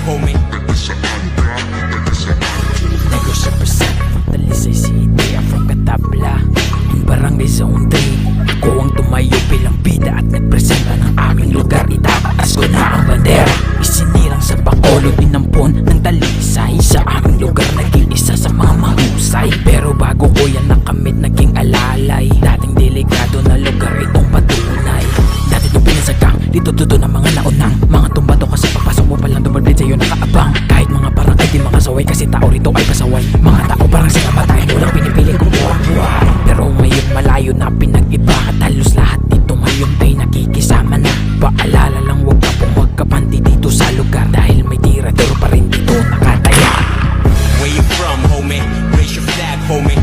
homie. Negros represent from Talisay City. I'm from Katabla in Barangay Zone 3. Ako ang tumayo bilang bida at nagpresenta ng aming lugar. Itataas ko na ang bandera. Isinirang sa Bacolod, inampon ng Talisay. Sa aming lugar naging isa sa mga mahusay. Pero bago ko yan nakamit naging alalay. Dating delikado na lugar itong patunay. Dati yung pinasagang dito ng mga naunang mga tumbato kasi pagpasok mo palang dumalbid sa'yo nakaabang. Kahit mga parang ay di makasaway kasi tao rito ay pasaway. Mga tao parang sila matay mo lang pinipiling kong buhay. Pero ngayon malayo na pinag-iba at halos lahat dito ngayon ay nakikisama na. Paalala lang huwag ka pong magkapanti dito sa lugar dahil may tirador pa rin dito nakataya. Where you from, homie? Raise your flag, homie.